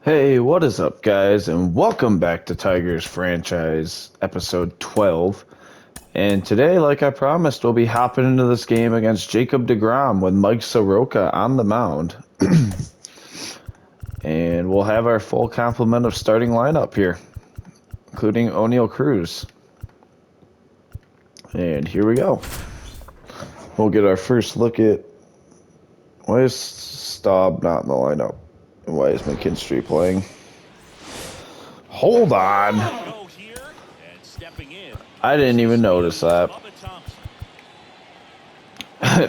Hey, what is up, guys, and welcome back to Tigers Franchise, episode 12. And today, like I promised, we'll be hopping into this game against Jacob deGrom with Mike Soroka on the mound. And we'll have our full complement of starting lineup here, including O'Neal Cruz. And here we go. We'll get our first look at... Why is Staub not in the lineup? And why is McKinstry playing? Hold on. I didn't even notice that.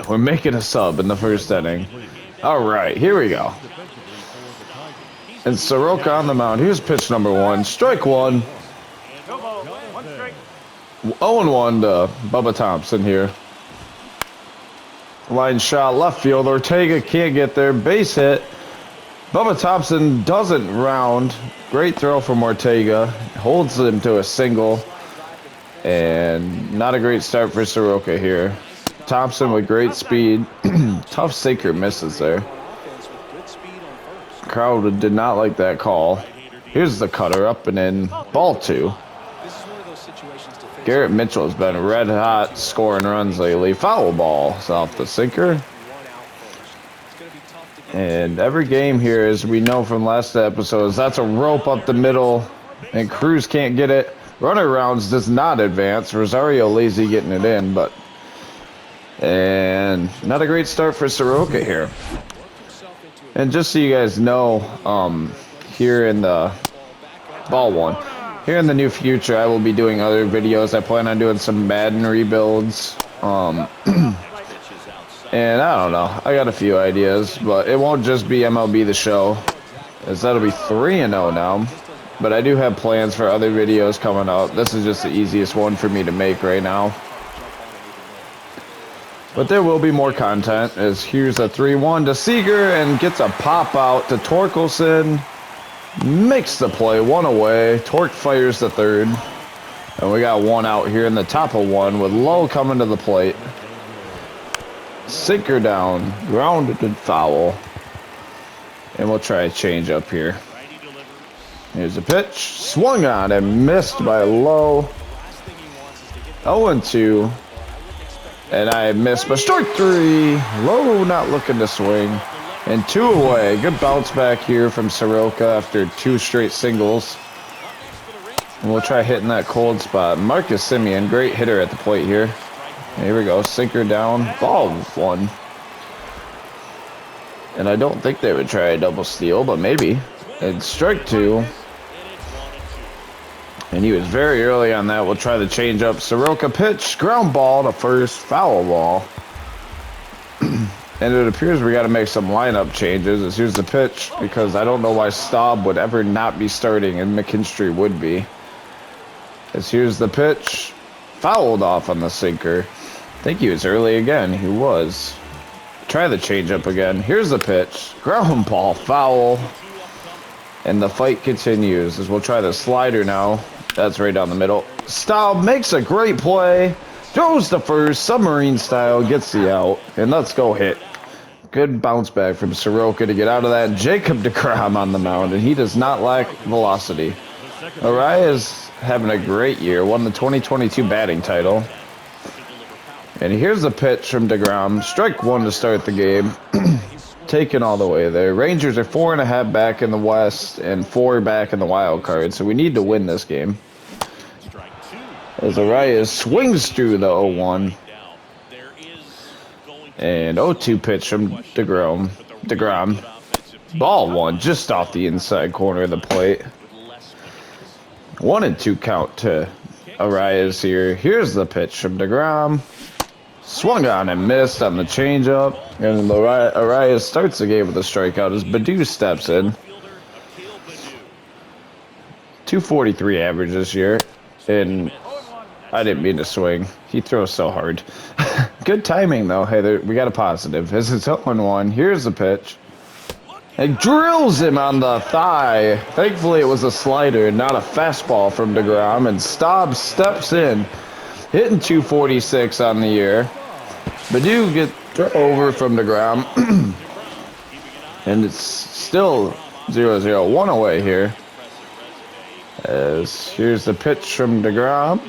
We're making a sub in the first inning. All right, here we go. And Soroka on the mound. Here's pitch number one. Strike one. 0-1 to Bubba Thompson here. Line shot left field. Ortega can't get there. Base hit. Bubba Thompson doesn't round. Great throw from Ortega. Holds him to a single. And not a great start for Soroka here. Thompson with great speed. Tough sinker misses there. Crowd did not like that call. Here's the cutter up and in. Ball two. Garrett Mitchell has been red hot scoring runs lately. Foul ball is off the sinker. And every game here, as we know from last episodes, that's a rope up the middle, and Cruz can't get it. Runner rounds does not advance. Rosario lazy getting it in, but... And not a great start for Soroka here. And just so you guys know, here in the ball one, here in the near future, I will be doing other videos. I plan on doing some Madden rebuilds. And I don't know. I got a few ideas, but it won't just be MLB The Show, as that'll be 3-0 now. But I do have plans for other videos coming up. This is just the easiest one for me to make right now. But there will be more content, as here's a 3-1 to Seager, and gets a pop out to Torkelson. Makes the play, one away. Torque fires the third. And we got one out here in the top of one with Lowe coming to the plate. Sinker down, grounded and foul. And we'll try a change up here. Here's a pitch. Swung on and missed by Lowe. 0-2. And I missed, but strike three. Lowe not looking to swing. And two away. Good bounce back here from Soroka after two straight singles. And we'll try hitting that cold spot. Marcus Semien, great hitter at the plate here. Here we go. Sinker down. Ball one. And I don't think they would try a double steal, but maybe. And strike two. And he was very early on that. We'll try the change up. Soroka pitch. Ground ball to first. Foul ball. And it appears we got to make some lineup changes. As here's the pitch, because I don't know why Staub would ever not be starting and McKinstry would be. As here's the pitch. Fouled off on the sinker. I think he was early again. He was. Try the changeup again. Here's the pitch. Ground ball. Foul. And the fight continues as we'll try the slider now. That's right down the middle. Staub makes a great play. Throws to first. Submarine style. Gets the out. And let's go hit. Good bounce back from Soroka to get out of that. Jacob deGrom on the mound. And he does not lack velocity. Arias having a great year. Won the 2022 batting title. And here's the pitch from deGrom. Strike one to start the game. Taken all the way there. Rangers are 4.5 back in the West and 4 back in the wild card. So we need to win this game. As Arias swings through the 0-1. And 0-2 pitch from deGrom. Ball one just off the inside corner of the plate. 1-2 count to Arias here. Here's the pitch from deGrom. Swung on and missed on the changeup. And Arias starts the game with a strikeout as Badu steps in. 243 average this year. And I didn't mean to swing. He throws so hard. Good timing, though. Hey, we got a positive. As it's 0-1, here's the pitch. And drills him on the thigh. Thankfully, it was a slider, not a fastball from deGrom. And Staub steps in, hitting 246 on the year. Badu get over from deGrom. And it's still 0-0, 1 away here. As here's the pitch from DeGrom.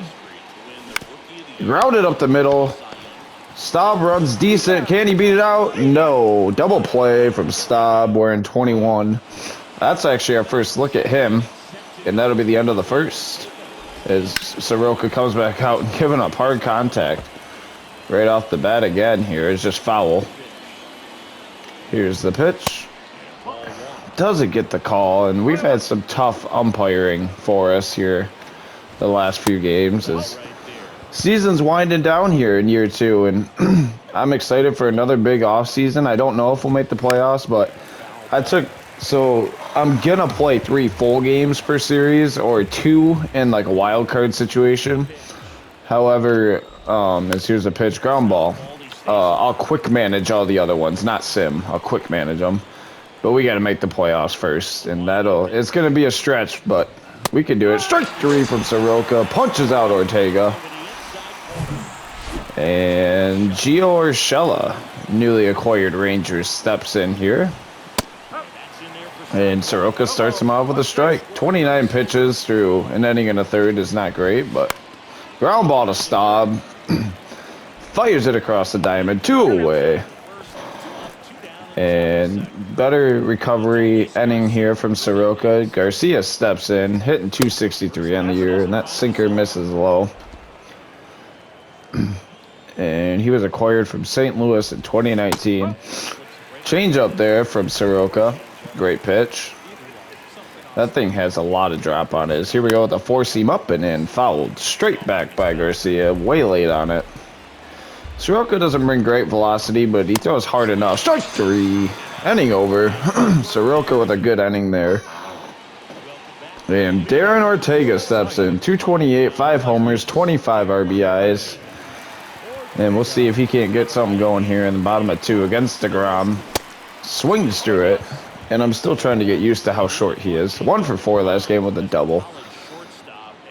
Grounded up the middle. Staub runs decent. Can he beat it out? No. Double play from Staub. We're in 21. That's actually our first look at him. And that'll be the end of the first. As Soroka comes back out and giving up hard contact. Right off the bat again here. It's just foul. Here's the pitch. Doesn't get the call. And we've had some tough umpiring for us here the last few games. As season's winding down here in year 2, and I'm excited for another big off season. I don't know if we'll make the playoffs, but I'm gonna play 3 full games per series or 2 in like a wild card situation. However, as here's a pitch, ground ball. I'll quick manage all the other ones, not sim. I'll quick manage them, but we got to make the playoffs first, and it's gonna be a stretch, but we can do it. Strike 3 from Soroka, punches out Ortega. And Gio Urshela, newly acquired Rangers, steps in here. And Soroka starts him off with a strike. 29 pitches through an inning and a third is not great, but ground ball to Staub. Fires it across the diamond, 2 away. And better recovery inning here from Soroka. Garcia steps in, hitting 263 on the year, and that sinker misses low. And he was acquired from St. Louis in 2019. Change up there from Soroka. Great pitch. That thing has a lot of drop on it. Here we go with the 4-seam up and in. Fouled straight back by Garcia. Way late on it. Soroka doesn't bring great velocity, but he throws hard enough. Strike 3. Inning over. Soroka with a good inning there. And Darren Ortega steps in. 228, 5 homers, 25 RBIs. And we'll see if he can't get something going here in the bottom of 2 against DeGrom. Swings through it. And I'm still trying to get used to how short he is. 1 for 4 last game with a double.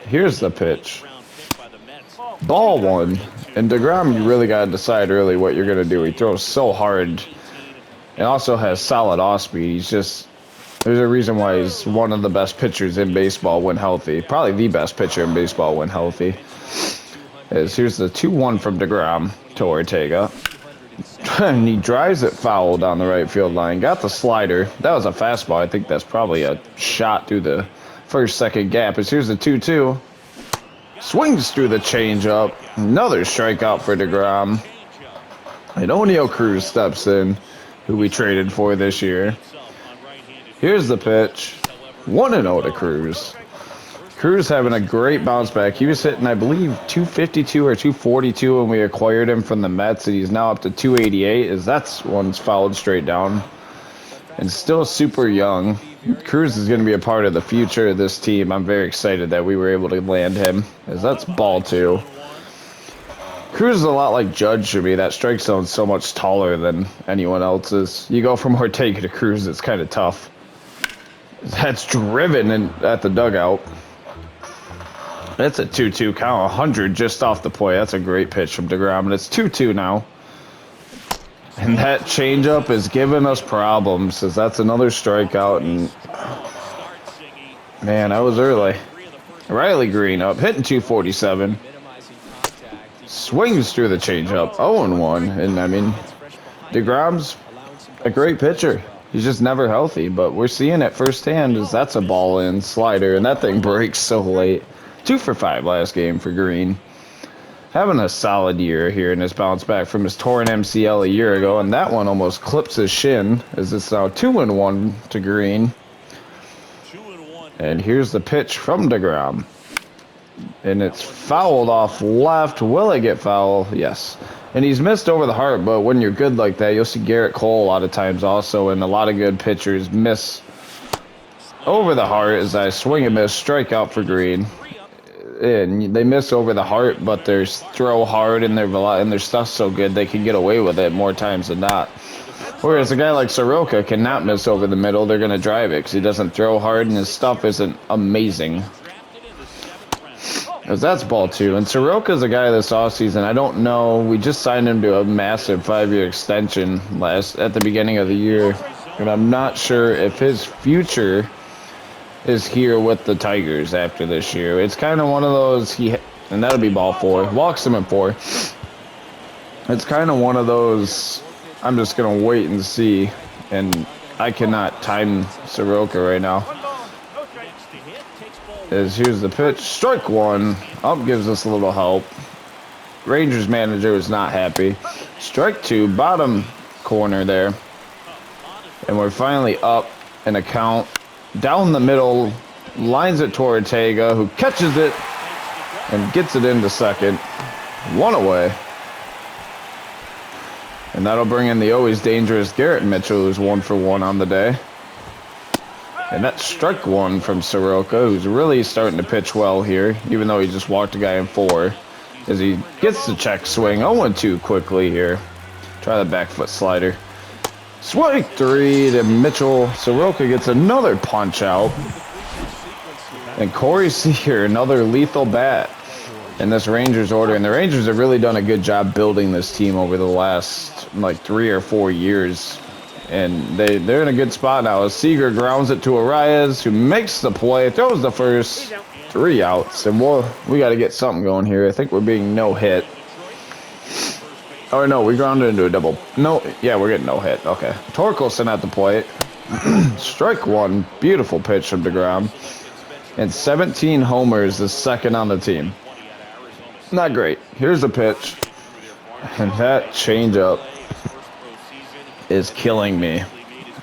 Here's the pitch. Ball 1. And DeGrom, you really got to decide early what you're going to do. He throws so hard. And also has solid off speed. There's a reason why he's one of the best pitchers in baseball when healthy. Probably the best pitcher in baseball when healthy. Here's the 2-1 from DeGrom to Ortega. And he drives it foul down the right field line. Got the slider. That was a fastball. I think that's probably a shot through the first-second gap. Here's the 2-2. Swings through the changeup. Another strikeout for DeGrom. And Oneil Cruz steps in, who we traded for this year. Here's the pitch. 1-0 to Cruz. Cruz having a great bounce back. He was hitting, I believe, 252 or 242 when we acquired him from the Mets, and he's now up to 288, as that's one's fouled straight down. And still super young. Cruz is going to be a part of the future of this team. I'm very excited that we were able to land him, as that's ball 2. Cruz is a lot like Judge to me. That strike zone's so much taller than anyone else's. You go from Ortega to Cruz, it's kind of tough. That's driven at the dugout. That's a 2-2 count, 100 just off the plate. That's a great pitch from DeGrom, and it's 2-2 now. And that changeup is giving us problems, as that's another strikeout. And man, I was early. Riley Green up, hitting 247. Swings through the changeup, 0-1. And I mean, DeGrom's a great pitcher. He's just never healthy, but we're seeing it firsthand, as that's a ball in slider, and that thing breaks so late. 2 for 5 last game for Green. Having a solid year here in his bounce back from his torn MCL a year ago, and that one almost clips his shin, as it's now 2-1 to Green. And here's the pitch from DeGrom. And it's fouled off left. Will it get foul? Yes. And he's missed over the heart, but when you're good like that, you'll see Garrett Cole a lot of times also, and a lot of good pitchers miss over the heart as I swing and miss, strikeout for Green. And they miss over the heart, but they throw hard, and their stuff's so good they can get away with it more times than not. Whereas a guy like Soroka cannot miss over the middle. They're going to drive it because he doesn't throw hard, and his stuff isn't amazing. Because that's ball 2. And Soroka's a guy this offseason, I don't know. We just signed him to a massive 5-year extension at the beginning of the year. And I'm not sure if his future is here with the Tigers after this year. It's kind of one of those, and that'll be ball 4. Walks him at 4. It's kind of one of those, I'm just going to wait and see. And I cannot time Soroka right now. Here's the pitch. Strike 1. Up gives us a little help. Rangers manager is not happy. Strike 2. Bottom corner there. And we're finally up in a count. Down the middle. Lines it to Ortega, who catches it and gets it into second. 1 away. And that'll bring in the always dangerous Garrett Mitchell, who's 1 for 1 on the day. And that's strike 1 from Soroka, who's really starting to pitch well here, even though he just walked a guy in 4. As he gets the check swing. 0-2 quickly here. Try the back foot slider. Strike 3 to Mitchell. Soroka gets another punch out. And Corey Seager, another lethal bat in this Rangers order. And the Rangers have really done a good job building this team over the last, like, 3 or 4 years. And they're in a good spot now as Seager grounds it to Arias, who makes the play, throws the first. 3 outs. And we got to get something going here. I think we're being no hit. Oh, no, we grounded into a double. No, yeah, we're getting no hit. Okay. Torkelson at the plate. Strike 1. Beautiful pitch from DeGrom. And 17 homers, the second on the team. Not great. Here's the pitch. And that changeup is killing me.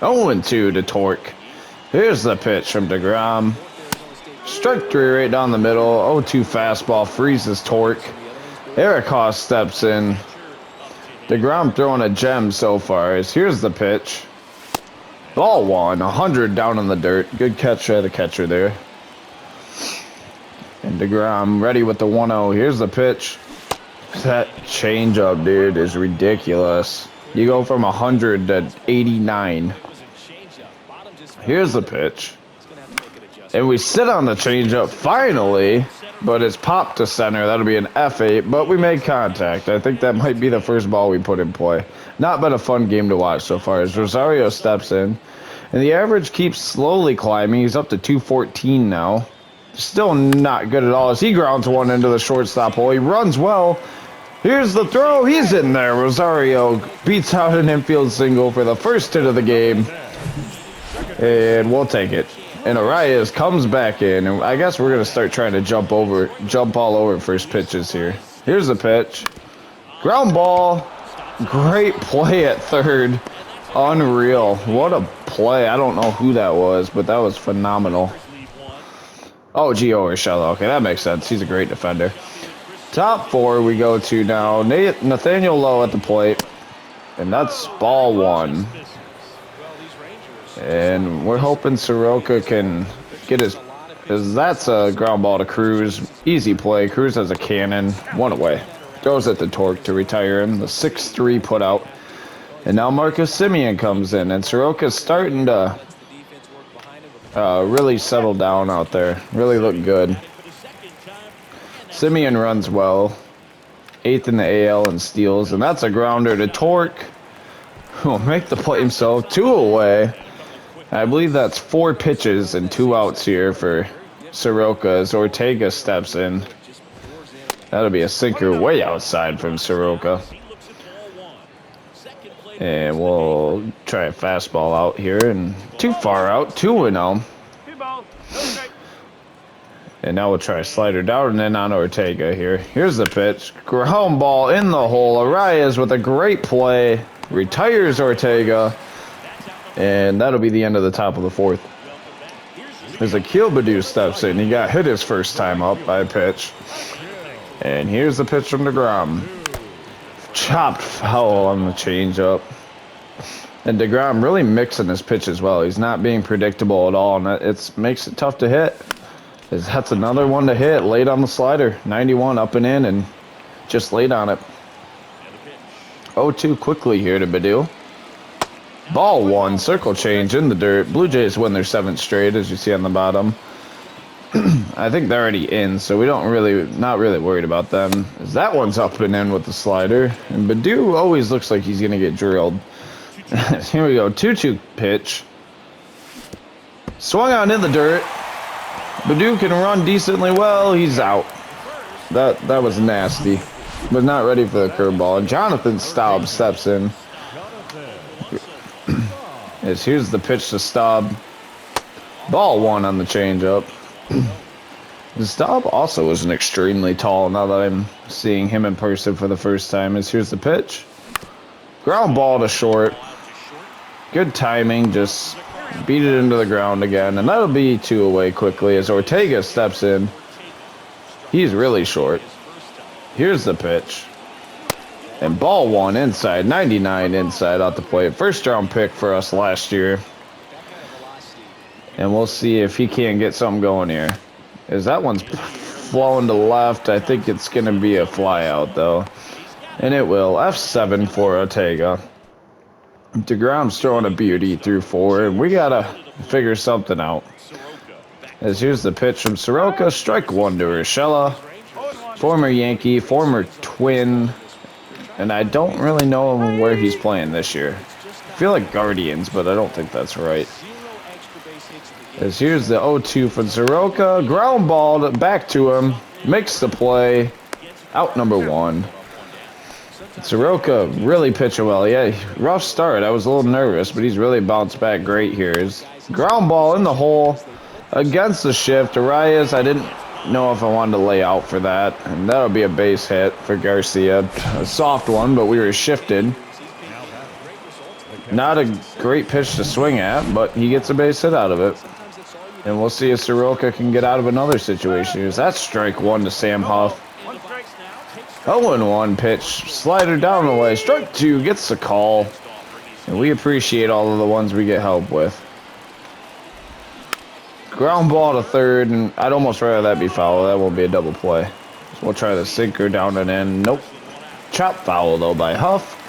0-2 to Torque. Here's the pitch from DeGrom. Strike 3 right down the middle. 0-2 fastball freezes Torque. Eric Haas steps in. DeGrom throwing a gem so far. Here's the pitch. Ball 1. 100 down in the dirt. Good catch by the catcher there. And DeGrom ready with the 1-0. Here's the pitch. That changeup, dude, is ridiculous. You go from 100 to 89. Here's the pitch. And we sit on the changeup finally, but it's popped to center. That'll be an F8, but we made contact. I think that might be the first ball we put in play. Not been a fun game to watch so far as Rosario steps in. And the average keeps slowly climbing. He's up to 214 now. Still not good at all as he grounds one into the shortstop hole. He runs well. Here's the throw. He's in there. Rosario beats out an infield single for the first hit of the game. And we'll take it. And Arias comes back in. And I guess we're going to start trying to jump all over first pitches here. Here's the pitch. Ground ball. Great play at third. Unreal. What a play. I don't know who that was, but that was phenomenal. Oh, Gio Urshela. Okay, that makes sense. He's a great defender. Top 4 we go to now. Nathaniel Lowe at the plate. And that's ball 1. And we're hoping Soroka can get his... Because that's a ground ball to Cruz. Easy play. Cruz has a cannon. 1 away. Throws at the Torque to retire him. The 6-3 put out. And now Marcus Semien comes in. And Soroka's starting to really settle down out there. Really look good. Semien runs well. 8th in the AL in steals. And that's a grounder to Torque, who will make the play himself. 2 away. I believe that's 4 pitches and 2 outs here for Soroka as Ortega steps in. That'll be a sinker way outside from Soroka. And we'll try a fastball out here. And too far out. 2-0. And now we'll try a slider down and then on Ortega here. Here's the pitch. Ground ball in the hole. Arias with a great play. Retires Ortega. And that'll be the end of the top of the 4th. As Akil Baddoo steps in. He got hit his first time up by a pitch. And here's the pitch from DeGrom. Chopped foul on the changeup. And DeGrom really mixing his pitch as well. He's not being predictable at all. And it makes it tough to hit. That's another one to hit. Late on the slider. 91 up and in and just late on it. 0-2 quickly here to Baddoo. Ball 1. Circle change in the dirt. Blue Jays win their 7th straight as you see on the bottom. I think they're already in, so we not really worried about them. As that one's up and in with the slider. And Baddoo always looks like he's going to get drilled. Here we go. 2-2 pitch. Swung on in the dirt. Badu can run decently well. He's out. That was nasty. Was not ready for the curveball. And Jonathan Staub steps in. Here's the pitch to Staub. Ball one on the changeup. Staub also isn't extremely tall now that I'm seeing him in person for the first time. Here's the pitch. Ground ball to short. Good timing. Just beat it into the ground again. And that'll be 2 away quickly as Ortega steps in. He's really short. Here's the pitch. And ball one inside. 99 inside out the plate. First round pick for us last year. And we'll see if he can't get something going here. As that one's flowing to left. I think it's going to be a fly out though. And it will. F7 for Ortega. DeGrom's throwing a beauty through 4. And we got to figure something out. As here's the pitch from Soroka. Strike 1 to Urshela. Former Yankee. Former Twin. And I don't really know where he's playing this year. I feel like Guardians, but I don't think that's right. As here's the 0-2 from Soroka. Ground ball back to him. Makes the play. Out number 1. Soroka really pitching well. Yeah, rough start. I was a little nervous, but he's really bounced back great here. His ground ball in the hole against the shift. Arias, I didn't know if I wanted to lay out for that. And that'll be a base hit for Garcia. A soft one, but we were shifted. Not a great pitch to swing at, but he gets a base hit out of it. And we'll see if Soroka can get out of another situation. That's strike 1 to Sam Huff. 0-1 pitch. Slider down the way. Strike 2 gets the call. And we appreciate all of the ones we get help with. Ground ball to third. And I'd almost rather that be foul. That won't be a double play. So we'll try the sinker down and in. Nope. Chop foul though by Huff.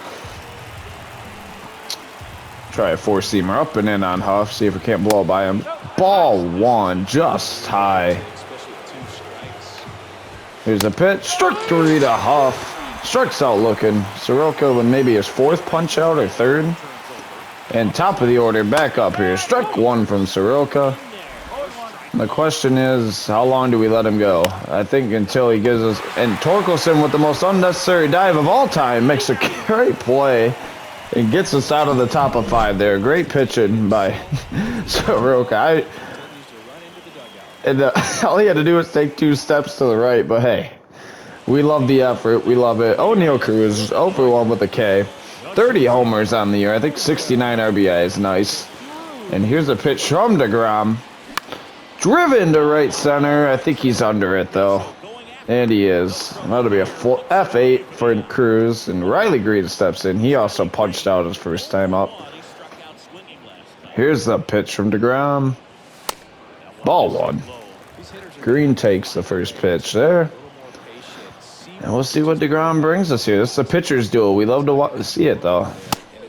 Try a 4-seamer up and in on Huff. See if we can't blow it by him. Ball 1 just high. Here's a pitch. Strike 3 to Huff. Strikes out looking. Soroka with maybe his 4th punch out or 3rd. And top of the order back up here. Strike 1 from Soroka. The question is, how long do we let him go? I think until he gives us... And Torkelson with the most unnecessary dive of all time makes a great play. And gets us out of the top of 5 there. Great pitching by Soroka. All he had to do was take 2 steps to the right. But hey, we love the effort. We love it. O'Neal Cruz, 0 for 1 with a K. 30 homers on the year. I think 69 RBIs. Nice. And here's a pitch from DeGrom. Driven to right center. I think he's under it, though. And he is. That'll be a full F8 for Cruz. And Riley Green steps in. He also punched out his first time up. Here's the pitch from DeGrom. Ball 1. Green takes the first pitch there. And we'll see what DeGrom brings us here. This is a pitcher's duel. We love to see it, though.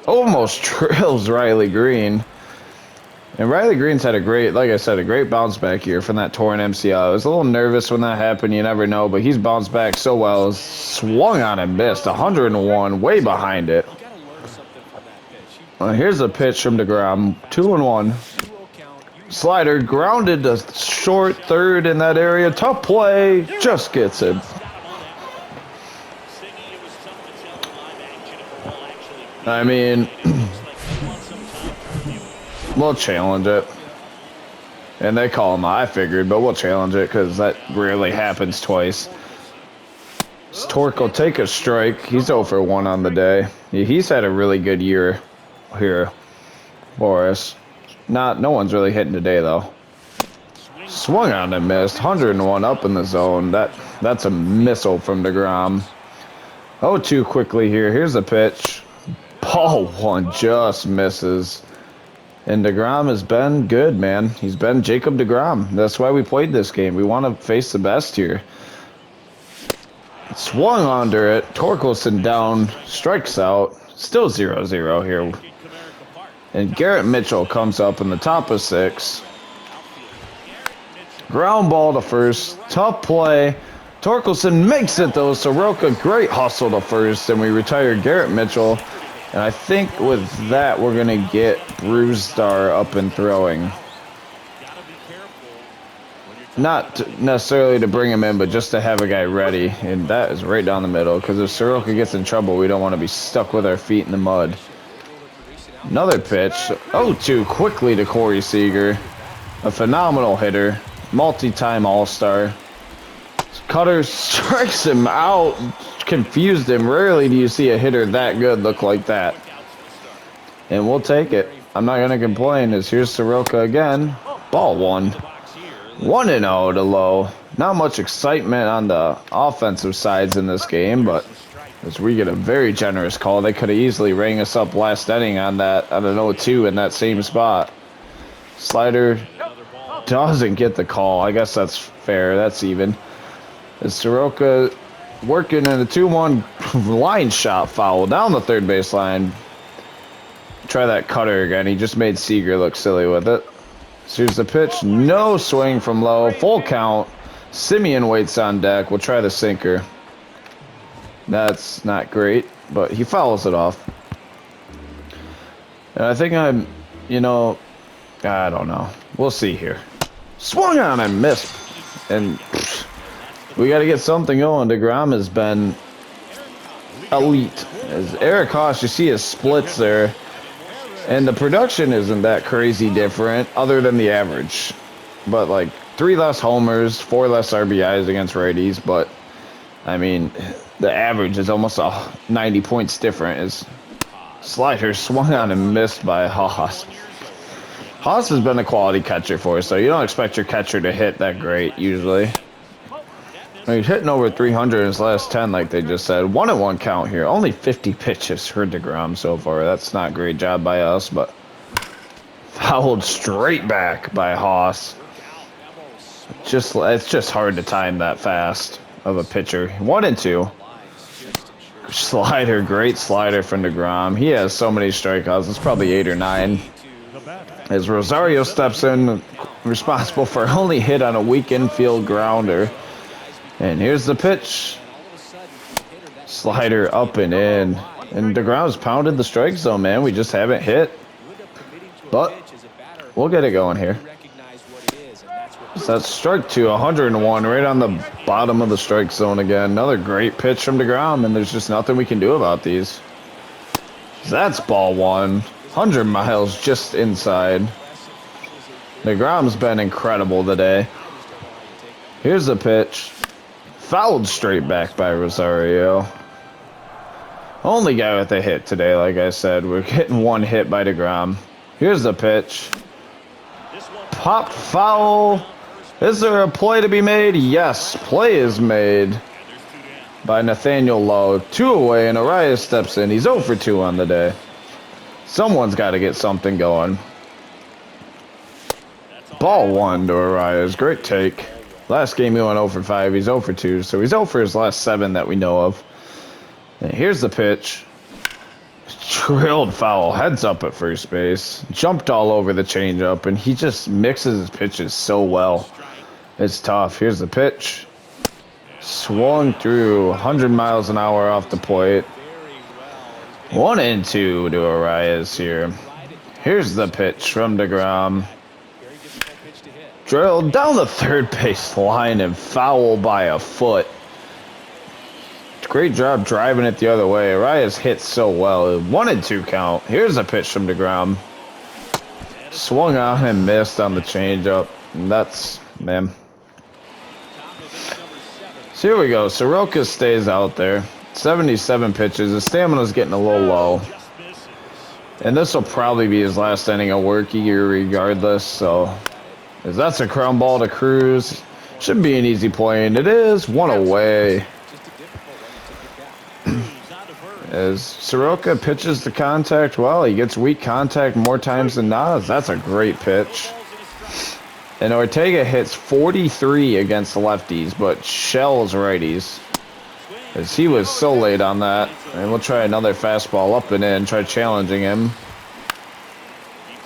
Almost drills Riley Green. And Riley Green's had a great, like I said, a great bounce back here from that torn MCL. I was a little nervous when that happened. You never know, but he's bounced back so well. Swung on and missed. 101, way behind it. Here's a pitch from DeGrom. 2-1. Slider grounded to short, third in that area. Tough play. Just gets it. I mean... We'll challenge it. And they call him, I figured, but we'll challenge it because that rarely happens twice. Torque will take a strike. He's 0 for 1 on the day. He's had a really good year here for us. No one's really hitting today, though. Swung on and missed. 101 up in the zone. That's a missile from DeGrom. 0-2 quickly here. Here's the pitch. Ball 1 just misses. And DeGrom has been good, man. He's been Jacob DeGrom. That's why we played this game. We want to face the best here. Swung under it. Torkelson down. Strikes out. Still 0-0 here. And Garrett Mitchell comes up in the top of 6. Ground ball to first. Tough play. Torkelson makes it, though. Soroka, great hustle to first. And we retire Garrett Mitchell. And I think with that, we're going to get Bruised Star up and throwing. Not necessarily to bring him in, but just to have a guy ready. And that is right down the middle. Because if Soroka gets in trouble, we don't want to be stuck with our feet in the mud. Another pitch. 0-2 quickly to Corey Seager. A phenomenal hitter. Multi-time All-Star. Cutter strikes him out. Confused him. Rarely do you see a hitter that good look like that. And we'll take it. I'm not going to complain, as here's Soroka again. Ball one. 1-0 to Lowe. Not much excitement on the offensive sides in this game, but as we get a very generous call, they could have easily rang us up last inning on that, on an 0-2 in that same spot. Slider doesn't get the call. I guess that's fair. That's even. As Soroka working in a 2-1 line shot foul down the third baseline. Try that cutter again. He just made Seager look silly with it. So here's the pitch. No swing from Lowe. Full count. Simeon waits on deck. We'll try the sinker. That's not great, but he fouls it off. And I think I'm, I don't know. We'll see here. Swung on and missed. And we got to get something going. DeGrom has been elite. As Eric Haas, you see his splits there. And the production isn't that crazy different other than the average. But like 3 less homers, 4 less RBIs against righties. But, I mean, the average is almost 90 points different. His slider swung on and missed by Haas. Haas has been a quality catcher for us, so you don't expect your catcher to hit that great usually. He's hitting over 300 in his last 10, like they just said. 1-1 count here. Only 50 pitches for DeGrom so far. That's not a great job by us, but fouled straight back by Haas. It's just hard to time that fast of a pitcher. 1-2. Slider, great slider from DeGrom. He has so many strikeouts. It's probably 8 or 9. As Rosario steps in, responsible for only hit on a weak infield grounder. And here's the pitch. Slider up and in. And DeGrom's pounded the strike zone, man. We just haven't hit. But we'll get it going here. So that's strike 2, 101, right on the bottom of the strike zone again. Another great pitch from DeGrom, and there's just nothing we can do about these. That's ball 1. 100 miles just inside. DeGrom's been incredible today. Here's the pitch. Fouled straight back by Rosario. Only guy with a hit today, like I said. We're getting 1 hit by DeGrom. Here's the pitch. Popped foul. Is there a play to be made? Yes, play is made by Nathaniel Lowe. 2 away, and Arias steps in. He's 0 for 2 on the day. Someone's got to get something going. Ball 1 to Arias. Great take. Last game he went 0 for 5. He's 0 for 2. So he's 0 for his last 7 that we know of. And here's the pitch. Drilled foul. Heads up at first base. Jumped all over the changeup. And he just mixes his pitches so well. It's tough. Here's the pitch. Swung through 100 miles an hour off the plate. 1-2 to Arias here. Here's the pitch from DeGrom. Drilled down the third base line and foul by a foot. Great job driving it the other way. Arias hit so well. 1-2 count. Here's a pitch from DeGrom. Swung on and missed on the changeup. And that's, man. So here we go. Soroka stays out there. 77 pitches. His stamina's getting a little low. And this will probably be his last inning of work here regardless, so... As that's a ground ball to Cruz. Should be an easy play, and it is. 1 away. As Soroka pitches to contact, well, he gets weak contact more times than not. That's a great pitch. And Ortega hits 43 against the lefties, but shells righties. As he was so late on that. And we'll try another fastball up and in, try challenging him.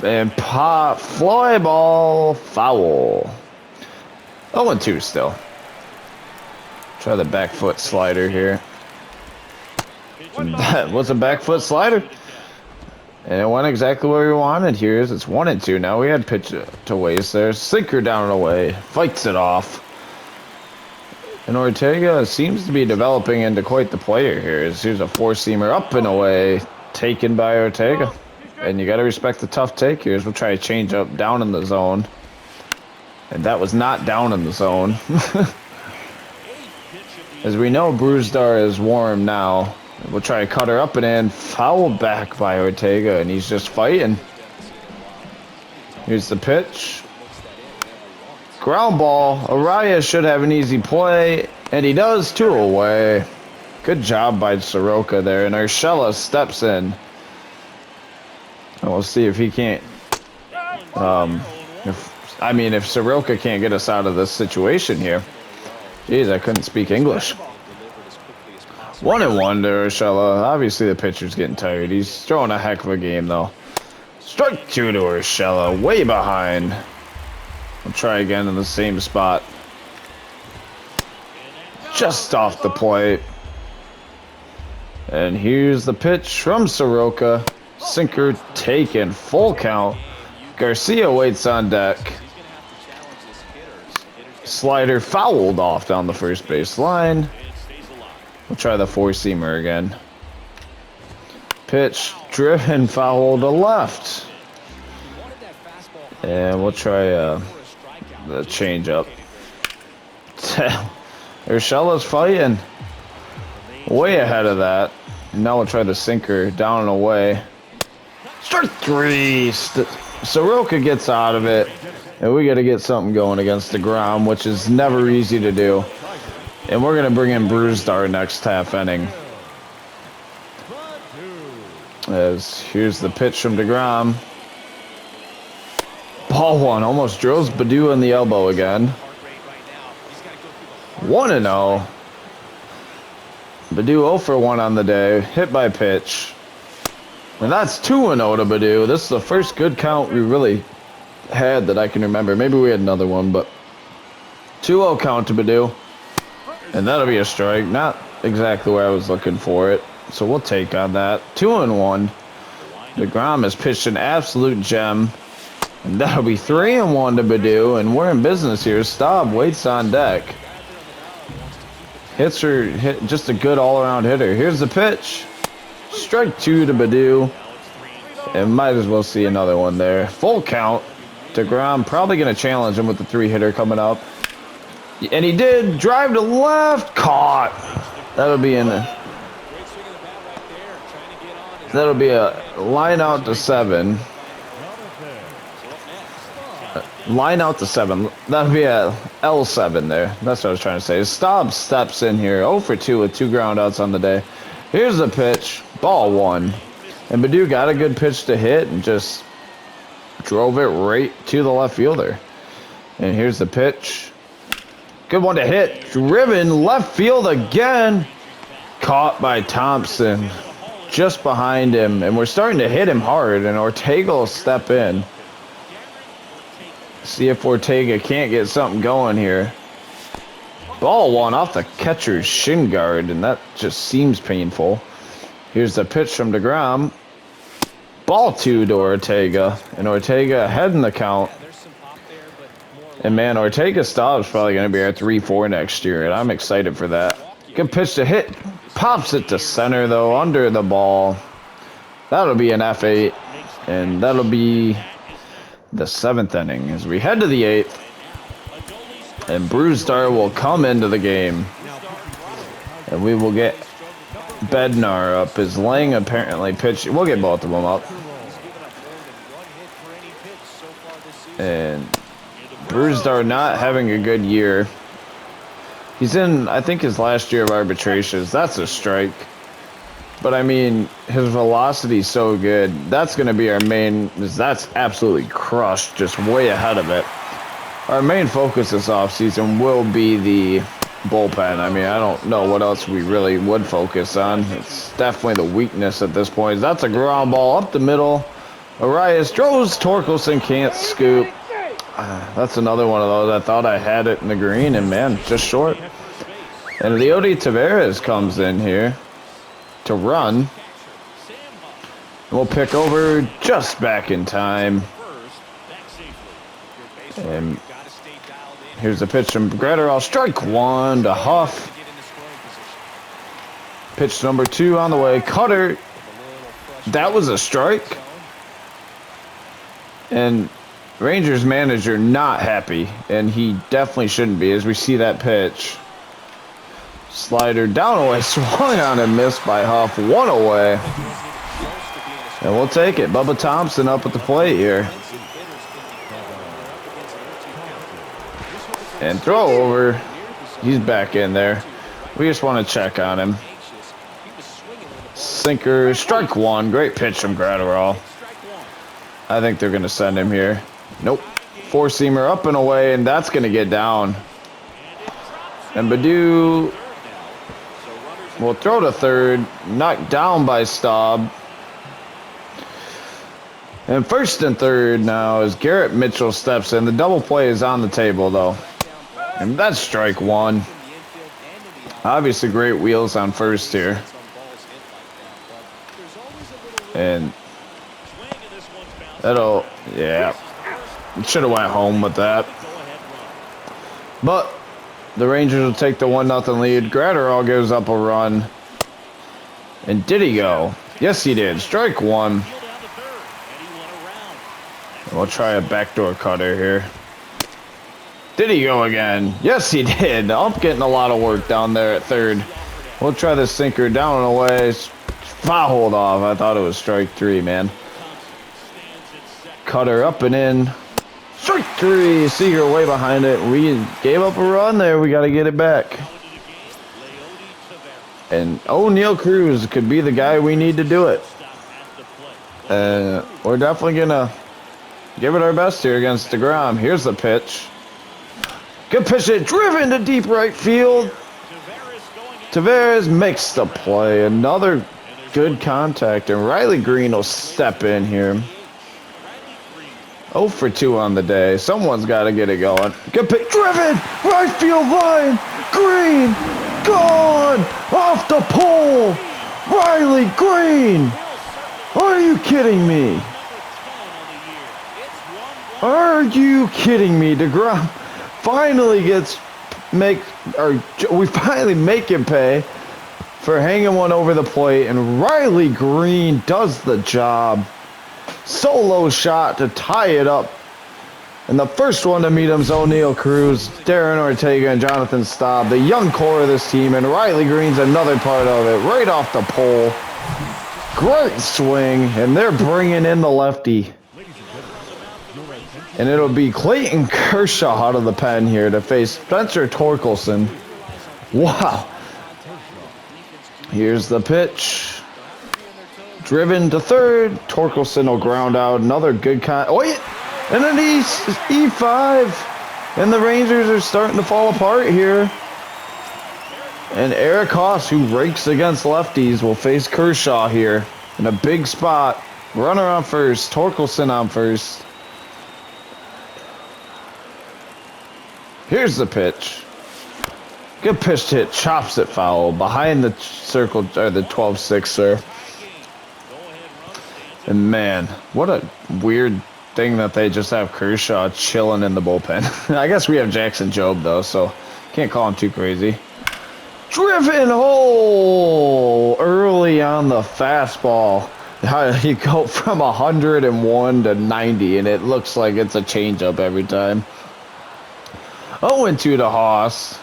And pop, fly ball, foul. 0-2 still. Try the back foot slider here. That was a back foot slider. And it went exactly where we wanted. Here's it's 1-2 now. We had pitch to waste there. Sinker down and away. Fights it off. And Ortega seems to be developing into quite the player here. Here's a four-seamer up and away. Taken by Ortega. And you got to respect the tough take here. We'll try to change up down in the zone. And that was not down in the zone. As we know, Bruzdar is warm now. We'll try to cut her up and in. Foul back by Ortega, and he's just fighting. Here's the pitch. Ground ball. Araya should have an easy play, and he does. 2 away. Good job by Soroka there, and Urshela steps in. And we'll see if he can't... if Soroka can't get us out of this situation here. Jeez, I couldn't speak English. 1-1 to Urshela. Obviously, the pitcher's getting tired. He's throwing a heck of a game, though. Strike 2 to Urshela. Way behind. We'll try again in the same spot. Just off the plate. And here's the pitch from Soroka. Sinker taken. Full count. Garcia waits on deck. Slider fouled off down the first base line. We'll try the four-seamer again. Pitch, driven, foul to left. And we'll try the change-up. Urshela's fighting. Way ahead of that. And now we'll try the sinker down and away. Strike 3. Soroka gets out of it. And we got to get something going against the ground, which is never easy to do. And we're going to bring in Bruzdar next half inning. As here's the pitch from DeGrom. Ball 1. Almost drills Badu in the elbow again. 1-0. Badu 0 for 1 on the day. Hit by pitch. And that's 2-0 to Badu. This is the first good count we really had that I can remember. Maybe we had another one, but 2-0 count to Badu. And that'll be a strike. Not exactly where I was looking for it. So we'll take on that. 2-1. DeGrom has pitched an absolute gem. And that'll be 3-1 to Badu. And we're in business here. Staub waits on deck. Hit just a good all-around hitter. Here's the pitch. Strike 2 to Badu. And might as well see another one there. Full count. DeGrom probably going to challenge him with the 3-hitter coming up. And he did. Drive to left. Caught. That'll be a line out to 7. Line out to 7. That'll be a L7 there. That's what I was trying to say. Staub steps in here. 0 for 2 with 2 groundouts on the day. Here's the pitch. Ball 1. And Badu got a good pitch to hit and just drove it right to the left fielder. And here's the pitch. Good one to hit. Driven left field again. Caught by Thompson. Just behind him. And we're starting to hit him hard. And Ortega will step in. See if Ortega can't get something going here. Ball 1 off the catcher's shin guard. And that just seems painful. Here's the pitch from DeGrom. Ball 2 to Ortega. And Ortega ahead in the count. And man, Ortega Staub's probably going to be our 3-4 next year, and I'm excited for that. Good pitch to hit. Pops it to center, though, under the ball. That'll be an F8, and that'll be the 7th inning as we head to the 8th. And Bruzdar will come into the game. And we will get Bednar up. As Lang apparently pitched. We'll get both of them up. And Bruzdar not having a good year. He's in, I think, his last year of arbitrations. That's a strike. But, I mean, his velocity's so good. That's going to be our main. That's absolutely crushed, just way ahead of it. Our main focus this offseason will be the bullpen. I mean, I don't know what else we really would focus on. It's definitely the weakness at this point. That's a ground ball up the middle. Arias throws. Torkelson can't scoop. That's another one of those. I thought I had it in the green, and man, just short. And Leody Taveras comes in here to run. We'll pick over just back in time. And here's the pitch from Gratterall. Strike one to Huff. Pitch number 2 on the way. Cutter. That was a strike. And Rangers manager not happy. And he definitely shouldn't be as we see that pitch. Slider down away. Swung on and missed by Huff. 1 away. And we'll take it. Bubba Thompson up at the plate here. And throw over. He's back in there. We just want to check on him. Sinker, strike 1. Great pitch from Gratterall. I think they're going to send him here. Nope. Four-seamer up and away, and that's going to get down. And Baду will throw to third. Knocked down by Staub. And first and third now as Garrett Mitchell steps in. The double play is on the table, though. And that's strike 1. Obviously, great wheels on first here. And that'll, yeah. Should have went home with that. But the Rangers will take the 1-0 lead. Gratterall gives up a run. And did he go? Yes, he did. Strike 1. We'll try a backdoor cutter here. Did he go again? Yes, he did. I'm getting a lot of work down there at third. We'll try the sinker down and away. Fouled off. I thought it was strike 3, man. Cutter up and in. Strike 3. Seager way behind it. We gave up a run there. We got to get it back. And O'Neal Cruz could be the guy we need to do it. We're definitely going to give it our best here against DeGrom. Here's the pitch. Good pitch hit, driven to deep right field. Tavares makes the play. Another good contact, and Riley Green will step in here. 0 for 2 on the day. Someone's got to get it going. Good pitch, driven, right field line. Green, gone, off the pole. Riley Green. Are you kidding me? Are you kidding me? DeGrom finally we finally make him pay for hanging one over the plate, and Riley Green does the job. Solo shot to tie it up. And the first one to meet him is O'Neal Cruz, Darren Ortega, and Jonathan Staub, the young core of this team, and Riley Green's another part of it, right off the pole. Great swing, and they're bringing in the lefty. And it'll be Clayton Kershaw out of the pen here to face Spencer Torkelson. Wow. Here's the pitch. Driven to third. Torkelson will ground out. Another good oh, yeah. And then E5. And the Rangers are starting to fall apart here. And Eric Haas, who rakes against lefties, will face Kershaw here in a big spot. Runner on first. Torkelson on first. Here's the pitch. Good pitch hit. Chops it foul. Behind the circle, or the 12-6er. And man, what a weird thing that they just have Kershaw chilling in the bullpen. I guess we have Jackson Jobe, though, so can't call him too crazy. Driven hole early on the fastball. You go from 101 to 90, and it looks like it's a changeup every time. 0-2 to Haas.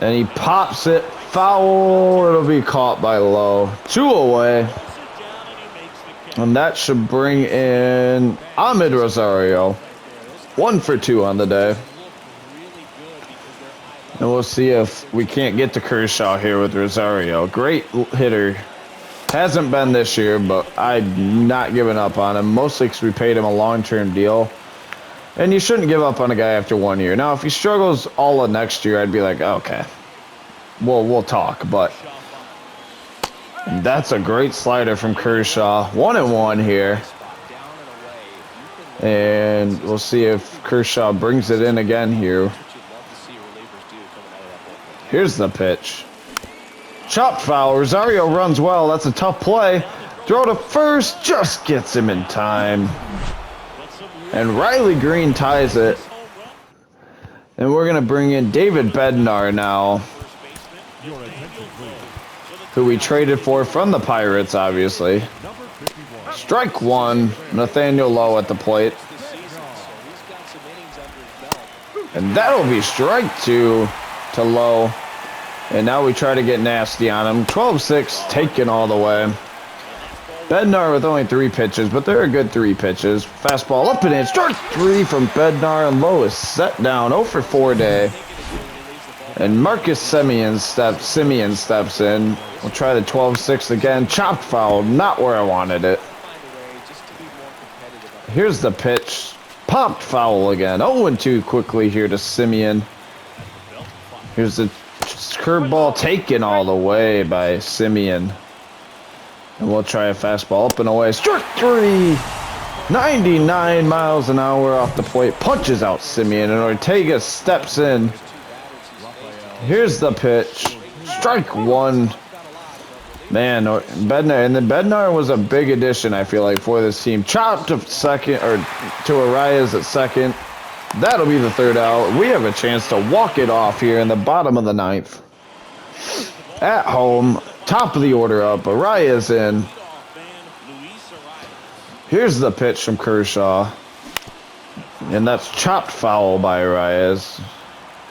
And he pops it foul. It'll be caught by Lowe. 2 away. And that should bring in Ahmed Rosario. 1 for 2 on the day. And we'll see if we can't get to Kershaw here with Rosario. Great hitter. Hasn't been this year, but I'm not giving up on him. Mostly because we paid him a long-term deal. And you shouldn't give up on a guy after 1 year. Now, if he struggles all of next year, I'd be like, okay, we'll talk. But that's a great slider from Kershaw. 1-1 here. And we'll see if Kershaw brings it in again here. Here's the pitch. Chop foul. Rosario runs well. That's a tough play. Throw to first. Just gets him in time. And Riley Green ties it. And we're going to bring in David Bednar now, who we traded for from the Pirates, obviously. Strike one. Nathaniel Lowe at the plate. And that'll be strike two to Lowe. And now we try to get nasty on him. 12-6, taken all the way. Bednar with only 3 pitches, but they're a good 3 pitches. Fastball up and in. Strike 3 from Bednar, and Lowe is set down. 0 for 4 day. And Marcus Semien steps in. We'll try the 12-6 again. Chopped foul, not where I wanted it. Here's the pitch. Popped foul again. 0-2 quickly here to Semien. Here's the curveball taken all the way by Semien. And we'll try a fastball up and away. Strike 3. 99 miles an hour off the plate. Punches out Semien, and Ortega steps in. Here's the pitch. Strike 1. Man, Bednar, and then Bednar was a big addition, I feel like, for this team. Chopped to second, or to Arias at second. That'll be the 3rd out. We have a chance to walk it off here in the bottom of the 9th. At home, top of the order up. Arias in. Here's the pitch from Kershaw. And that's chopped foul by Arias.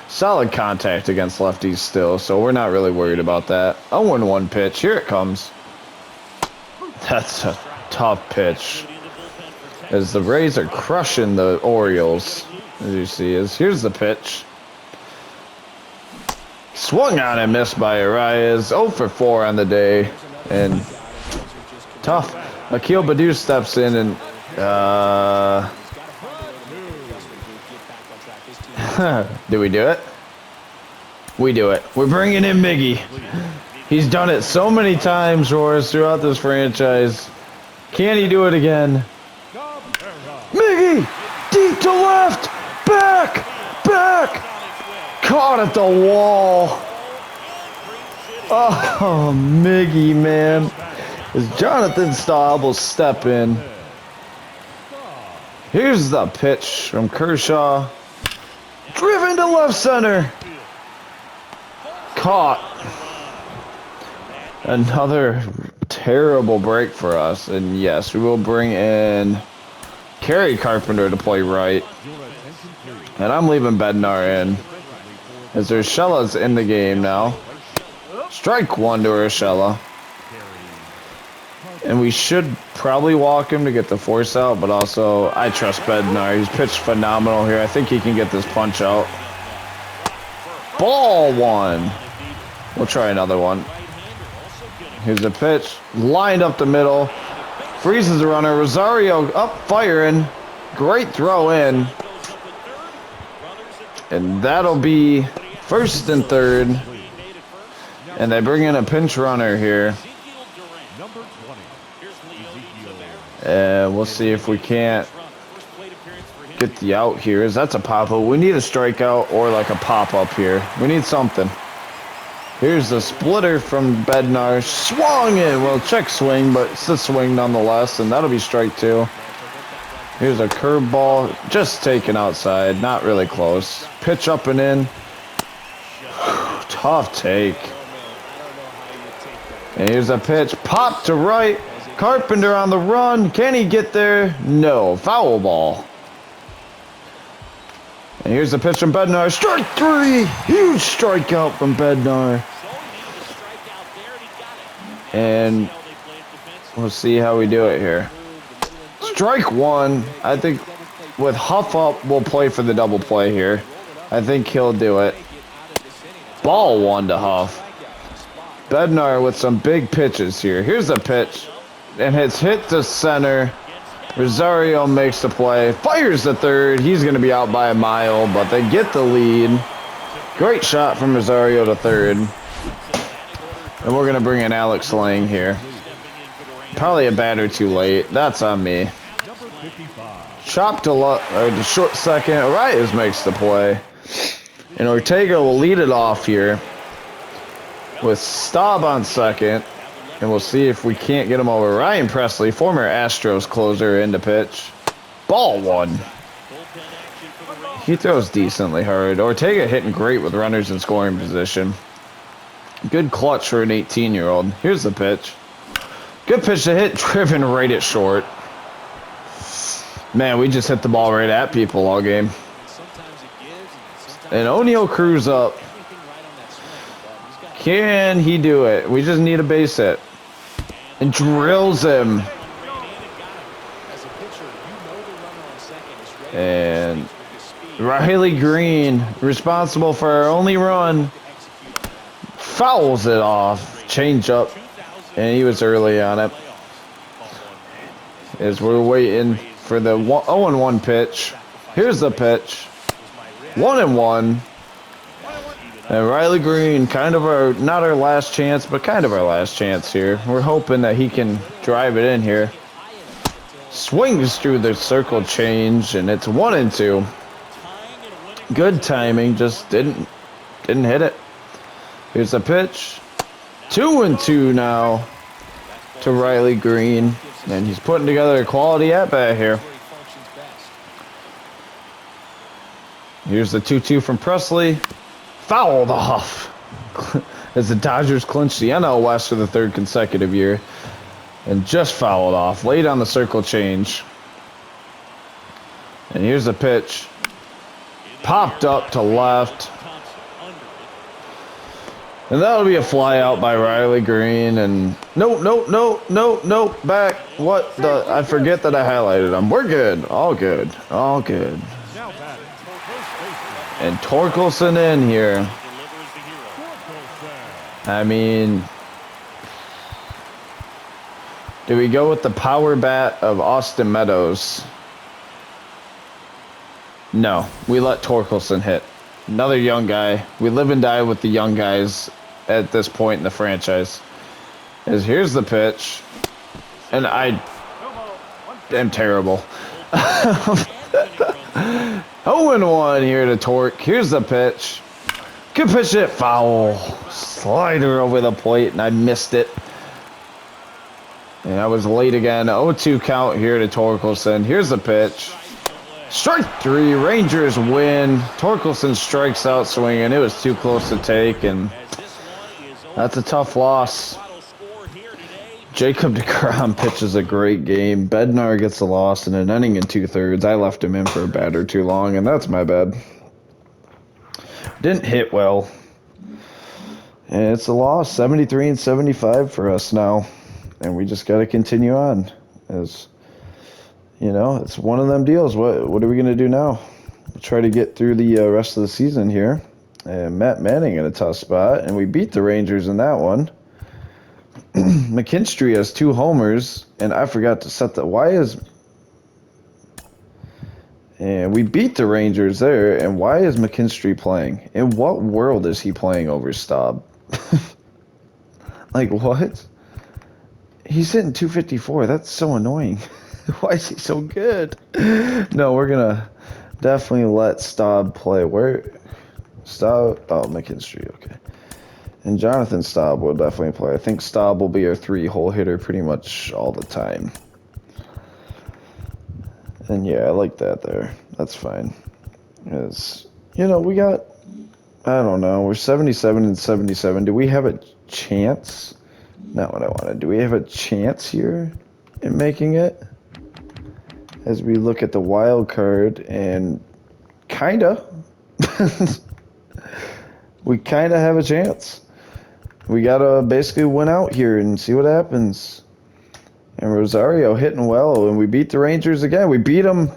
Solid contact against lefties still, so we're not really worried about that. 0-1 pitch. Here it comes. That's a tough pitch. As the Rays are crushing the Orioles, as you see. Here's the pitch. Swung on and missed by Arias. 0 for 4 on the day. And tough. Akil Baddoo steps in and do we do it? We do it. We're bringing in Miggy. He's done it so many times for us throughout this franchise. Can he do it again? Miggy! Deep to left! Back! Caught at the wall. Oh, Miggy, man. As Jonathan Staub will step in. Here's the pitch from Kershaw. Driven to left center. Caught. Another terrible break for us. And yes, we will bring in Kerry Carpenter to play right. And I'm leaving Bednar in. As Urshela's in the game now. Strike 1 to Urshela. And we should probably walk him to get the force out, but also I trust Bednar. He's pitched phenomenal here. I think he can get this punch out. Ball 1. We'll try another one. Here's the pitch. Lined up the middle. Freezes the runner. Rosario up firing. Great throw in. And that'll be 1st and 3rd. And they bring in a pinch runner here. And we'll see if we can't get the out here. That's a pop-up. We need a strikeout or like a pop-up here. We need something. Here's the splitter from Bednar. Swung in. Well, check swing, but it's a swing nonetheless. And that'll be strike 2. Here's a curveball. Just taken outside. Not really close. Pitch up and in. Tough take. And here's a pitch. Pop to right. Carpenter on the run. Can he get there? No. Foul ball. And here's the pitch from Bednar. Strike 3. Huge strikeout from Bednar. And we'll see how we do it here. Strike 1. I think with Huff up, we'll play for the double play here. I think he'll do it. Ball 1 to Huff. Bednar with some big pitches here. Here's the pitch. And it's hit to center. Rosario makes the play. Fires the 3rd. He's going to be out by a mile, but they get the lead. Great shot from Rosario to 3rd. And we're going to bring in Alex Lang here. Probably a batter too late. That's on me. Chop to short second. Arias makes the play. And Ortega will lead it off here. with Staub on second. And we'll see if we can't get him over. Ryan Presley, former Astros closer, into pitch. Ball one. He throws decently hard. Ortega hitting great with runners in scoring position. Good clutch for an 18-year-old. Here's the pitch. Good pitch to hit, driven right at short. Man, we just hit the ball right at people all game. And O'Neal Cruz up. Can he do it? We just need a base hit. And drills him. And Riley Green, responsible for our only run, fouls it off. Change up. And he was early on it. As we're waiting for the 0-1 pitch. Here's the pitch. 1-1. And Riley Green, kind of not our last chance, but kind of our last chance here. We're hoping that he can drive it in here. Swings through the circle change, and it's 1-2. Good timing, just didn't hit it. Here's the pitch. 2-2 now to Riley Green, and he's putting together a quality at-bat here. Here's the 2-2 from Presley. Fouled off as the Dodgers clinch the NL West for the third consecutive year. And just fouled off. Late on the circle change. And here's the pitch. Popped up to left. And that'll be a fly out by Riley Green. And no, back. What the? I forget that I highlighted him. We're good. All good. All good. And Torkelson in here. I mean, do we go with the power bat of Austin Meadows? No, we let Torkelson hit. Another young guy. We live and die with the young guys at this point in the franchise. As here's the pitch. And I am terrible. 0-1 here to Torque. Here's the pitch. Good pitch hit. Foul. Slider over the plate, and I missed it. And I was late again. 0-2 count here to Torkelson. Here's the pitch. Strike three. Rangers win. Torkelson strikes out swinging. It was too close to take, and that's a tough loss. Jacob deGrom pitches a great game. Bednar gets a loss in an inning in 2/3. I left him in for a batter too long, and that's my bad. Didn't hit well. And it's a loss, 73-75 for us now. And we just got to continue on. As you know, it's one of them deals. What are we going to do now? We'll try to get through the rest of the season here. And Matt Manning in a tough spot, and we beat the Rangers in that one. McKinstry has 2 homers, and I forgot to set the and we beat the Rangers there, and why is McKinstry playing? In what world is he playing over Staub? Like, what? He's hitting 254. That's so annoying. Why is he so good? No, we're going to definitely let Staub play. Where? Staub? Oh, McKinstry, okay. And Jonathan Staub will definitely play. I think Staub will be our 3-hole hitter pretty much all the time. And yeah, I like that there. That's fine. Because, you know, we got, I don't know, we're 77-77. Do we have a chance? Not what I wanted. Do we have a chance here in making it? As we look at the wild card, and kinda. We kinda have a chance. We gotta basically win out here and see what happens. And Rosario hitting well, and we beat the Rangers again. We beat them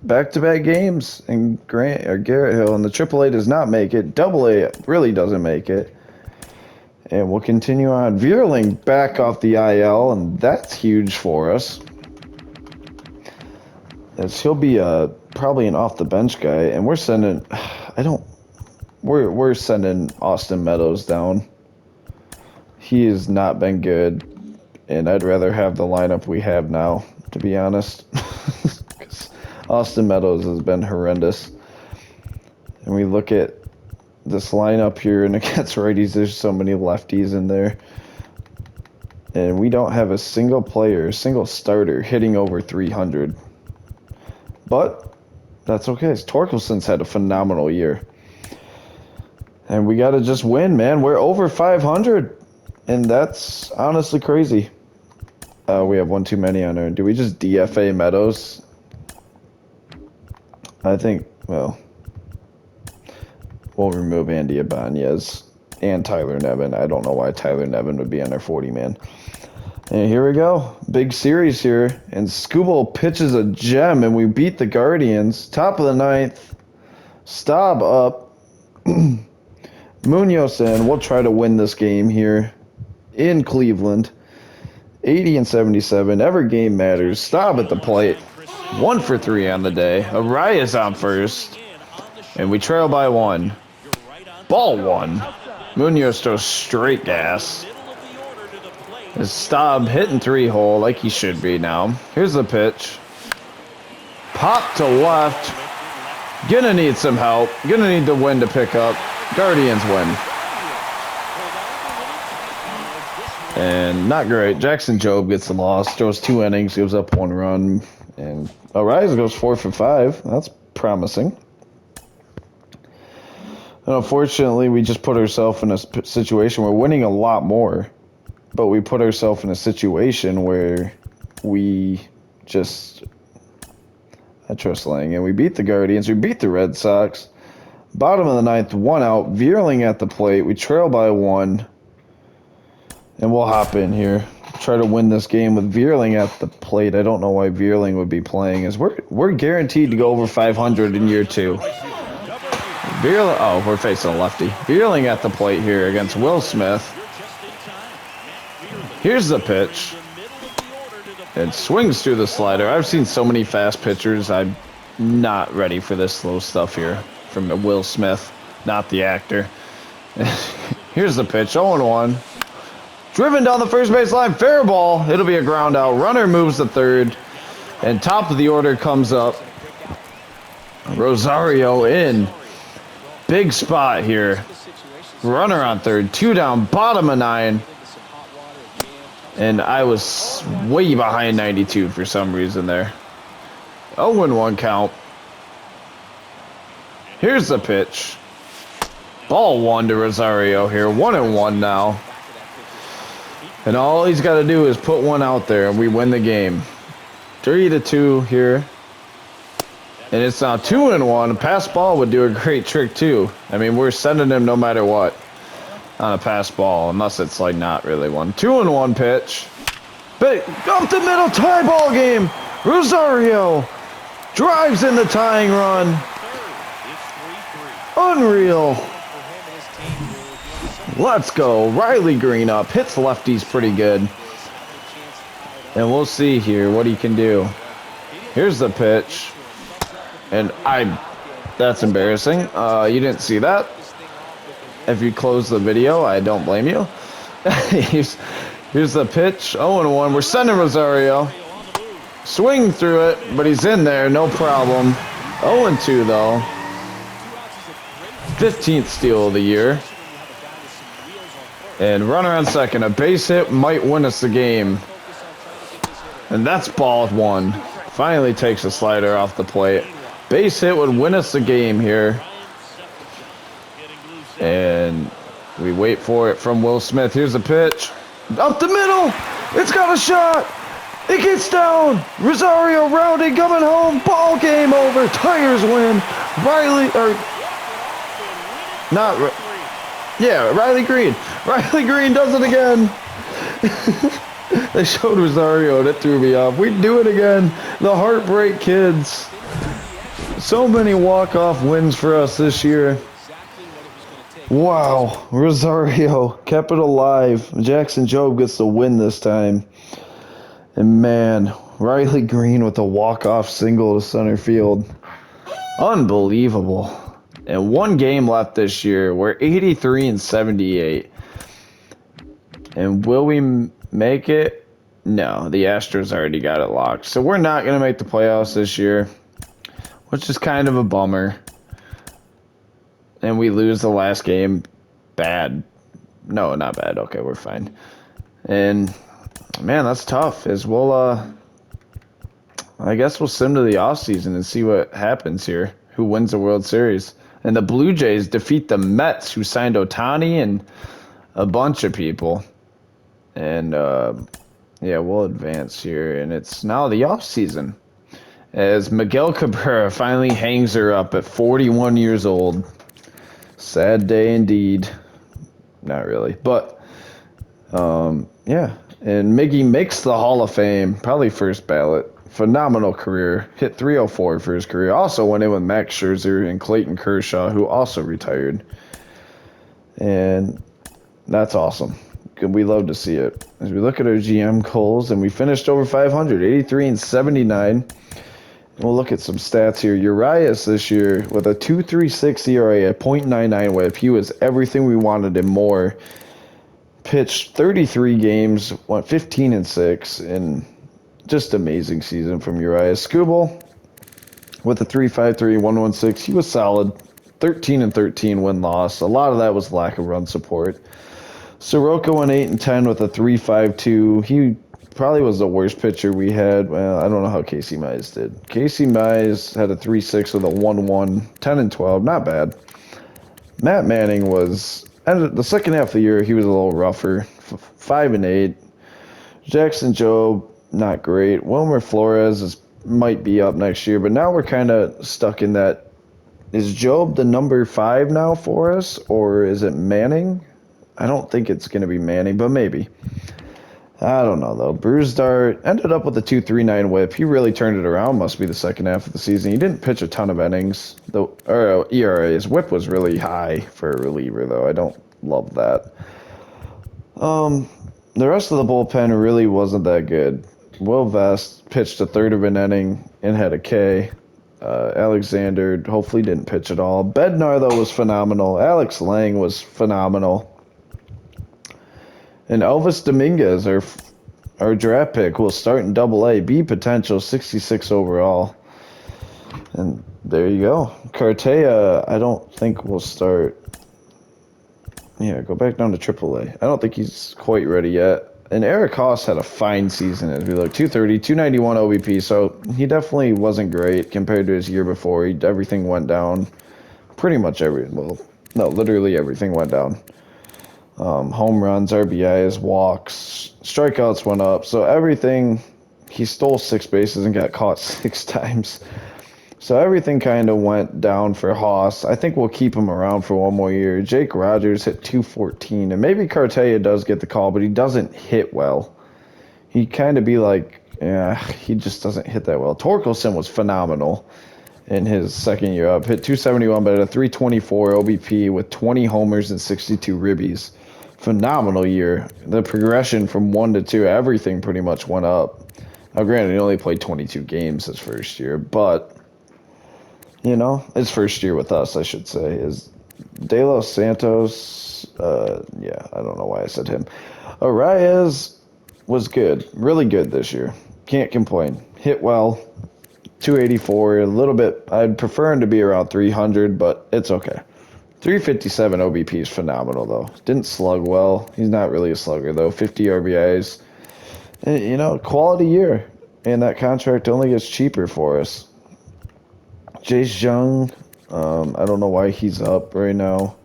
back-to-back games. And Garrett Hill, and the AAA does not make it. AA really doesn't make it. And we'll continue on. Vierling back off the IL, and that's huge for us. As he'll be probably an off-the-bench guy, and we're sending. We're sending Austin Meadows down. He has not been good, and I'd rather have the lineup we have now, to be honest. Austin Meadows has been horrendous. And we look at this lineup here, and against righties, there's so many lefties in there. And we don't have a single player, a single starter hitting over 300. But that's okay. Torkelson's had a phenomenal year. And we got to just win, man. We're over 500. And that's honestly crazy. We have one too many on there. Do we just DFA Meadows? I think, well, we'll remove Andy Ibanez and Tyler Nevin. I don't know why Tyler Nevin would be on their 40-man. And here we go. Big series here. And Skubal pitches a gem, and we beat the Guardians. Top of the ninth. Staub up. Munoz in. We'll try to win this game here in Cleveland. 80 and 77. Every game matters. Staub at the plate. 1 for 3 on the day. Arias on first. And we trail by 1. Ball 1. Munoz throws straight gas. Is Staub hitting 3-hole like he should be now. Here's the pitch. Pop to left. Gonna need some help. Gonna need the win to pick up. Guardians win. And not great. Jackson Jobe gets the loss. Throws 2 innings. Gives up 1 run. And Arias goes 4 for 5. That's promising. And unfortunately, we just put ourselves in a situation. We're winning a lot more. But we put ourselves in a situation where we just... I trust Lang. And we beat the Guardians. We beat the Red Sox. Bottom of the ninth, 1 out. Vierling at the plate. We trail by 1. And we'll hop in here. Try to win this game with Vierling at the plate. I don't know why Vierling would be playing. As we're guaranteed to go over 500 in year 2. Vierling, oh, we're facing a lefty. Vierling at the plate here against Will Smith. Here's the pitch. It swings through the slider. I've seen so many fast pitchers. I'm not ready for this slow stuff here from Will Smith, not the actor. Here's the pitch, 0-1. Driven down the first base line, fair ball. It'll be a ground out. Runner moves to third. And top of the order comes up. Rosario in. Big spot here. Runner on third, 2 down, bottom of 9. And I was way behind 92 for some reason there. 0-1 count. Here's the pitch. Ball 1 to Rosario here. 1-1 now. And all he's got to do is put 1 out there and we win the game. 3-2 here. And it's now 2-1. A pass ball would do a great trick too. I mean, we're sending him no matter what on a pass ball, unless it's like not really one. 2-1 pitch. Big up the middle, tie ball game. Rosario drives in the tying run. Unreal. Let's go. Riley Green up. Hits lefties pretty good. And we'll see here what he can do. Here's the pitch. And that's embarrassing. You didn't see that. If you close the video, I don't blame you. Here's the pitch. 0-1. We're sending Rosario. Swing through it, but he's in there. No problem. 0-2 though. 15th steal of the year. And runner on second. A base hit might win us the game. And that's ball 1. Finally takes a slider off the plate. Base hit would win us the game here. And we wait for it from Will Smith. Here's the pitch. Up the middle. It's got a shot. It gets down. Rosario rounding, coming home. Ball game over. Tigers win. Riley Green. Riley Green does it again. They showed Rosario and it threw me off. We do it again. The Heartbreak Kids. So many walk-off wins for us this year. Wow. Rosario kept it alive. Jackson Jobe gets the win this time. And man, Riley Green with a walk-off single to center field. Unbelievable. And 1 game left this year. We're 83 and 78. And will we make it? No, the Astros already got it locked. So we're not going to make the playoffs this year, which is kind of a bummer. and we lose the last game, bad. No, not bad. Okay, we're fine. And man, that's tough. As we'll, I guess we'll sim to the offseason and see what happens here. Who wins the World Series? And the Blue Jays defeat the Mets, who signed Ohtani and a bunch of people. And yeah, we'll advance here, and it's now the offseason as Miguel Cabrera finally hangs her up at 41 years old. Sad day indeed. Not really, but yeah. And Miggy makes the Hall of Fame, probably first ballot. Phenomenal career. Hit 304 for his career. Also went in with Max Scherzer and Clayton Kershaw, who also retired. And that's awesome. We love to see it. As we look at our GM goals, and we finished over 500, 83 and 79. We'll look at some stats here. Urias this year with a 2.36 ERA, a .99 WHIP. He was everything we wanted and more. Pitched 33 games, went 15 and 6, and just amazing season from Urias. Skubal with a 3.53, 1.16. He was solid. 13 and 13 win-loss. A lot of that was lack of run support. Soroka went 8 and 10 with a 3.52. He probably was the worst pitcher we had. Well, I don't know how Casey Mize did. Casey Mize had a 3.6 with a 1.1, 10 and 12. Not bad. Matt Manning was, the second half of the year, he was a little rougher. 5 and 8. Jackson Jobe, not great. Wilmer Flores might be up next year, but now we're kind of stuck in that. Is Jobe the number 5 now for us, or is it Manning? I don't think it's going to be Manning, but maybe. I don't know, though. Bruce Dart ended up with a 2.39 whip. He really turned it around, must be the second half of the season. He didn't pitch a ton of innings. Or ERA. His whip was really high for a reliever, though. I don't love that. The rest of the bullpen really wasn't that good. Will Vest pitched a third of an inning and had a K. Alexander hopefully didn't pitch at all. Bednar, though, was phenomenal. Alex Lang was phenomenal. And Elvis Dominguez, our draft pick, will start in Double-A. B potential, 66 overall. And there you go. Cartea, I don't think will start. Yeah, go back down to Triple-A. I don't think he's quite ready yet. And Eric Haas had a fine season as we look. 230, 291 OBP, so he definitely wasn't great compared to his year before. Everything went down. Pretty much literally everything went down. Home runs, RBIs, walks, strikeouts went up. So everything, he stole 6 bases and got caught 6 times. So everything kind of went down for Haas. I think we'll keep him around for one more year. Jake Rogers hit 214. And maybe Cartea does get the call, but he doesn't hit well. He kind of be like, yeah, he just doesn't hit that well. Torkelson was phenomenal in his second year up. Hit 271, but at a 324 OBP with 20 homers and 62 ribbies. Phenomenal year. The progression from 1 to 2, everything pretty much went up. Now, granted, he only played 22 games his first year, but his first year with us, I should say, is De Los Santos. Yeah, I don't know why I said him. Arias was good, really good this year. Can't complain. Hit well, 284, a little bit. I'd prefer him to be around 300, but it's okay. 357 OBP is phenomenal, though. Didn't slug well. He's not really a slugger, though. 50 RBIs. And, quality year. And that contract only gets cheaper for us. Jace Jung, I don't know why he's up right now.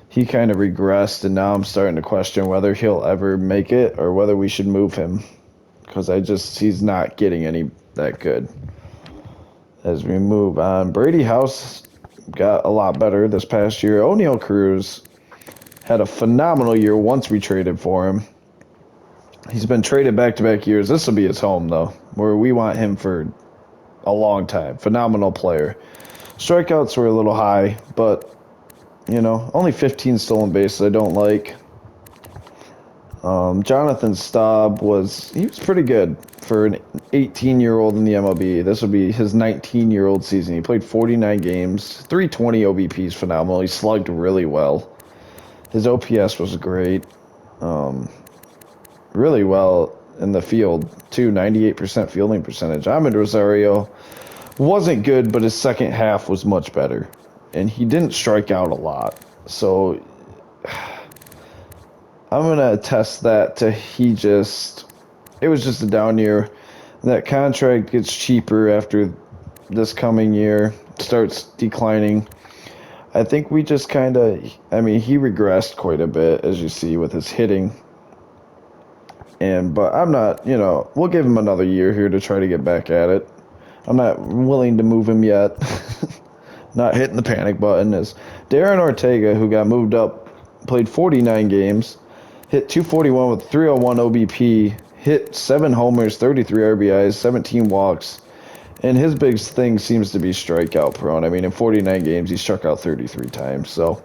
He kind of regressed, and now I'm starting to question whether he'll ever make it or whether we should move him. Because he's not getting any that good. As we move on, Brady House got a lot better this past year. O'Neal Cruz had a phenomenal year once we traded for him. He's been traded back-to-back years. This will be his home, though, where we want him for a long time. Phenomenal player. Strikeouts were a little high, but, only 15 stolen bases I don't like. Jonathan Staub was pretty good for an 18-year-old in the MLB. This will be his 19-year-old season. He played 49 games, 320 OBP is phenomenal. He slugged really well. His OPS was great. Really well in the field, too. 98% fielding percentage. Ahmed Rosario wasn't good, but his second half was much better. and he didn't strike out a lot. So I'm going to attest that to it was just a down year. That contract gets cheaper after this coming year, starts declining. I think we just kind of, I mean, he regressed quite a bit, as you see, with his hitting. But I'm not, we'll give him another year here to try to get back at it. I'm not willing to move him yet. Not hitting the panic button is Darren Ortega, who got moved up, played 49 games, hit 241 with 301 OBP, hit 7 homers, 33 RBIs, 17 walks, and his big thing seems to be strikeout prone. I mean, in 49 games, he struck out 33 times, so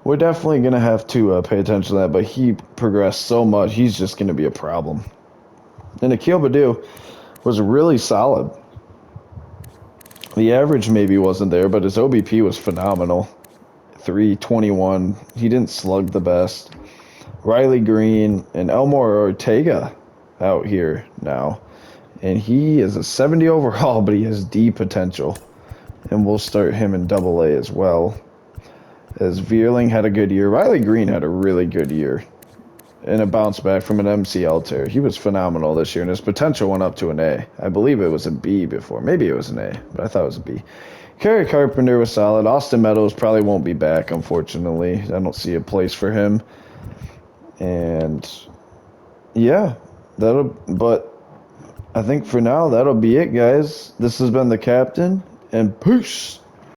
we're definitely going to have to pay attention to that, but he progressed so much, he's just going to be a problem. And Akil Baddoo was really solid. The average maybe wasn't there, but his OBP was phenomenal. 321. He didn't slug the best. Riley Green and Elmore Ortega out here now. And he is a 70 overall, but he has D potential. And we'll start him in AA as well. As Veerling had a good year. Riley Green had a really good year. And a bounce back from an MCL tear. He was phenomenal this year, and his potential went up to an A. I believe it was a B before. Maybe it was an A, but I thought it was a B. Kerry Carpenter was solid. Austin Meadows probably won't be back, unfortunately. I don't see a place for him. And, yeah, but I think for now, that'll be it, guys. This has been the Captain, and peace.